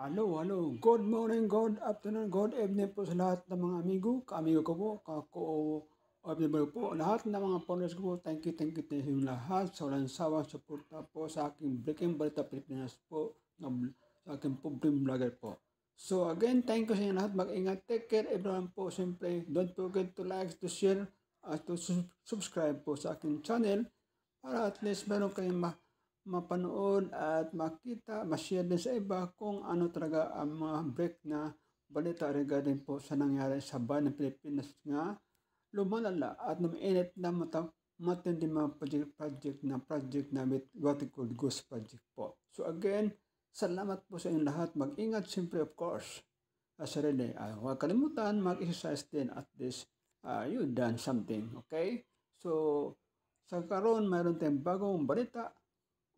Hello. Good morning, good afternoon, good evening po sa lahat ng mga amigo ko po, OFW po, lahat ng mga followers ko po. Thank you yung lahat sa walang sawang suporta po sa aking Breaking Balita Pilipinas po, sa aking Pobreng Vlogger po. So again, thank you sa inyo lahat. Mag-ingat, take care everyone po. Siyempre, don't forget to like, to share, at to subscribe po sa aking channel para at least meron kayong mapanood at makita, ma-share din sa iba kung ano talaga ang mga break na balita regarding po sa nangyari sa bayan ng Pilipinas nga lumalala at lumiinit na matindi mga project na with what we call Ghost Project po. So again, salamat po sa inyong lahat. Mag-ingat siyempre of course sa sarili. Huwag kalimutan mag-exercise din at least you done something. Okay? So sa karon mayroon tayong bagong balita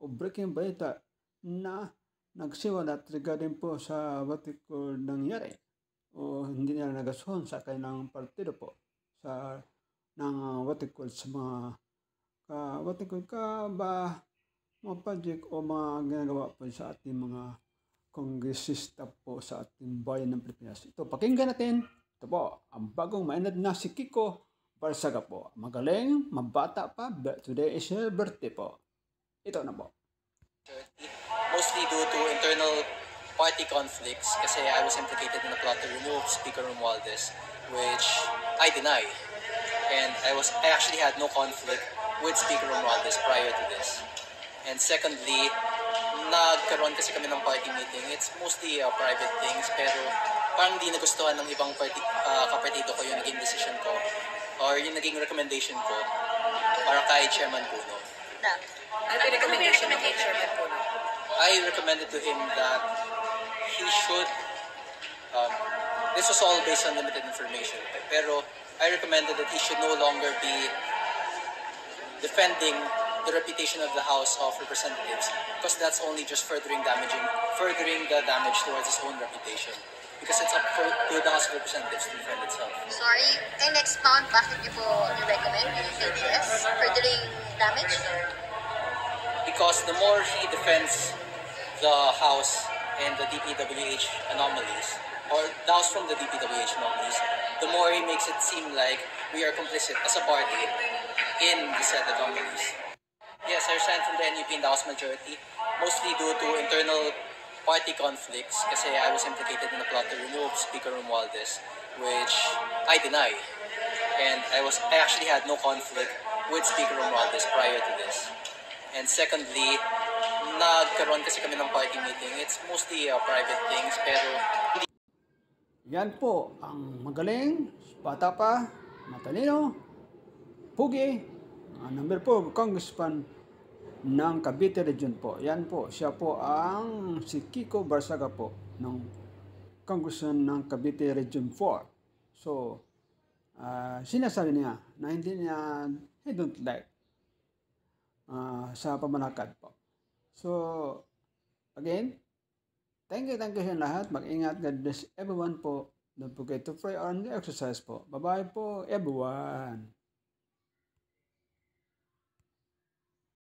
o breaking balita na nagsiwalat regarding po sa what we call nangyari o hindi nila nagasuhon sa kanilang partido po sa what we call sa mga mga project o mga ginagawa po sa ating mga kongresista po sa ating bayan ng Pilipinas. Ito, pakinggan natin. Ito po, ang bagong mainad na si Kiko Barsaga po. Magaling, mabata pa, today is her birthday po. Ito na po. Mostly due to internal party conflicts kasi I was implicated in a plot to remove Speaker Romualdez, which I deny. And I actually had no conflict with Speaker Romualdez prior to this. And secondly, nagkaroon kasi kami ng party meeting. It's mostly private things, pero parang di nagustuhan ng ibang kapartido ko yung naging decision ko or yung naging recommendation ko para kay Chairman Puno. Ano yung recommendation ng kay Chairman Puno? I recommended to him that he should, this was all based on limited information, pero I recommended that he should no longer be defending the reputation of the House of Representatives because that's only just furthering the damage towards his own reputation because it's up to the House of Representatives to defend itself. Sorry, can you expound bakit niyo po recommend yung AGS furthering damage? Because the more he defends the House and the DPWH anomalies, or the House from the DPWH anomalies, the more he makes it seem like we are complicit as a party in the said anomalies. Yes, I resigned from the NUP in the House majority, mostly due to internal party conflicts kasi I was implicated in a plot to remove Speaker Romualdez, which I deny. And I actually had no conflict with Speaker Romualdez prior to this. And secondly, nagkaroon kasi kami ng party meeting. It's mostly private things, pero Yan po ang magaling, bata pa, matalino, pugi, number 4, Congressman ng Cavite Region po. Yan po, siya po ang si Kiko Barsaga po ng Congressman ng Cavite Region 4. So, sinasabi niya na he don't like sa pamanakad po. So, again, thank you sa lahat. Mag-ingat. God bless everyone po. Don't forget to pray and exercise po. Bye-bye po, everyone.